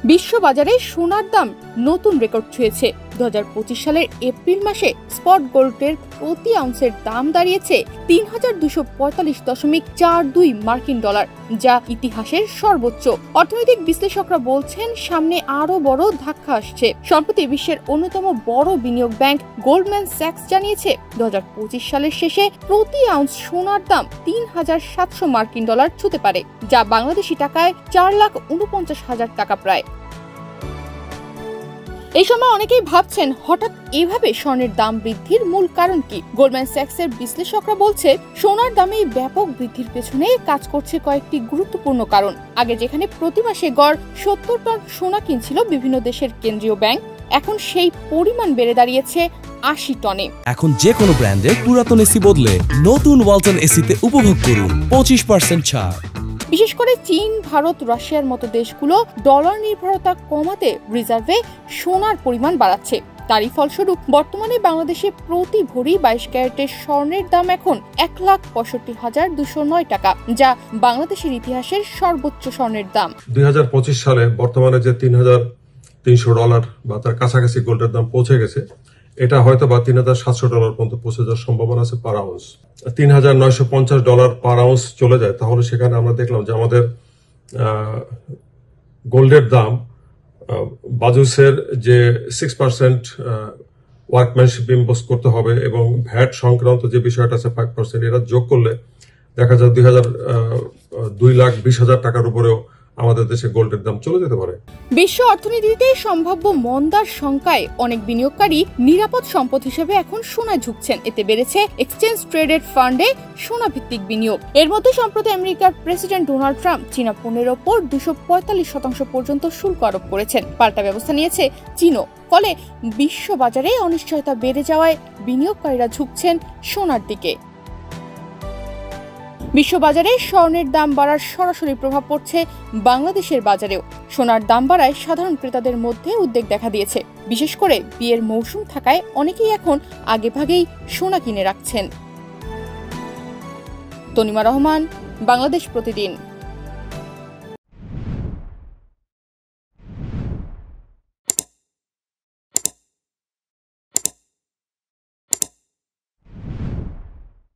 বিশ্ববাজারে সোনার দাম নতুন রেকর্ড ছুঁয়েছে। 2025 সালের এপ্রিল মাসে স্পট গোল্ডের প্রতি আউন্সের দাম দাঁড়িয়েছে ৩,২৪৫.৪২ মার্কিন ডলার, যা ইতিহাসের সর্বোচ্চ। অর্থনৈতিক বিশ্লেষকরা বলছেন সামনে আরো বড় ধাক্কা আসছে। সম্প্রতি বিশ্বের অন্যতম বড় বিনিয়োগ ব্যাংক গোল্ডম্যান স্যাক্স জানিয়েছে 2025 সালের শেষে প্রতি আউন্স সোনার দাম ৩,৭০০ মার্কিন ডলার ছুঁতে পারে, যা বাংলাদেশি টাকায় ৪,৪৯,০০০ টাকা প্রায়। এই সময় অনেকেই ভাবছেন হঠাৎ এভাবে স্বর্ণের দাম বৃদ্ধির মূল কারণ কি। গোল্ডম্যান স্যাক্সের বিশ্লেষকরা বলছে সোনার দামে ব্যাপক বৃদ্ধির পেছনে কাজ করছে কয়েকটি গুরুত্বপূর্ণ কারণ। আগে যেখানে প্রতি মাসে গড় ৭০ টন সোনা কিনছিল বিভিন্ন দেশের কেন্দ্রীয় ব্যাংক, এখন সেই পরিমাণ বেড়ে দাঁড়িয়েছে ৮০ টনে। এখন যে কোনো ব্র্যান্ডের পুরাতন এসি বদলে নতুন ওয়ালটন এসিতে উপভোগ করুন 25% ছাড়। বিশেষ করে চীন, ভারত, রাশিয়ার মতো দেশগুলো ডলার নির্ভরতা কমাতে রিজার্ভে সোনার পরিমাণ বাড়াচ্ছে। তারই ফলস্বরূপ বর্তমানে বাংলাদেশে প্রতি ভরি 22 ক্যারেটের স্বর্ণের দাম এখন ১,৬৫,২০৯ টাকা, যা বাংলাদেশের ইতিহাসের সর্বোচ্চ স্বর্ণের দাম। 2025 সালে বর্তমানে যে $৩,৩০০ বা তার কাছাকাছি গোল্ডের দাম পৌঁছে গেছে, এটা হয়তো বা $৩,৭০০ পর্যন্ত পৌঁছে যাওয়ার সম্ভাবনা আছে পার আউন্স। $৩,৯৫০ পার আউন্স চলে যায়, তাহলে সেখানে আমরা দেখলাম যে আমাদের গোল্ডের দাম বাজুসের যে 6% ওয়ার্কম্যানশিপ ইম্পোজ করতে হবে এবং ভ্যাট সংক্রান্ত যে বিষয়টা আছে 5%, এরা যোগ করলে দেখা যায় 2,20,০০০ টাকার উপরেও আমাদের দেশে গোল্ডের দাম চলে যেতে পারে। বিশ্ব অর্থনীতিতে সম্ভাব্য মন্দার শঙ্কায় অনেক বিনিয়োগকারী নিরাপদ সম্পদ হিসেবে এখন সোনায় ঝুঁকছেন। এতে বেড়েছে এক্সচেঞ্জ ট্রেডেড ফান্ডে সোনা ভিত্তিক বিনিয়োগ। এর মধ্যে সম্প্রতি আমেরিকার প্রেসিডেন্ট ডোনাল্ড ট্রাম্প চীনা পণ্যের ওপর 245% পর্যন্ত শুল্ক আরোপ করেছেন। পাল্টা ব্যবস্থা নিয়েছে চীনও। ফলে বিশ্ববাজারে অনিশ্চয়তা বেড়ে যাওয়ায় বিনিয়োগকারীরা ঝুঁকছেন সোনার দিকে। বিশ্ববাজারে স্বর্ণের দাম বাড়ার সরাসরি প্রভাব পড়ছে বাংলাদেশের বাজারেও। সোনার দাম বাড়ায় সাধারণ ক্রেতাদের মধ্যে উদ্বেগ দেখা দিয়েছে। বিশেষ করে বিয়ের মৌসুম থাকায় অনেকেই এখন আগেভাগেই সোনা কিনে রাখছেন। তনিমা রহমান, বাংলাদেশ প্রতিদিন।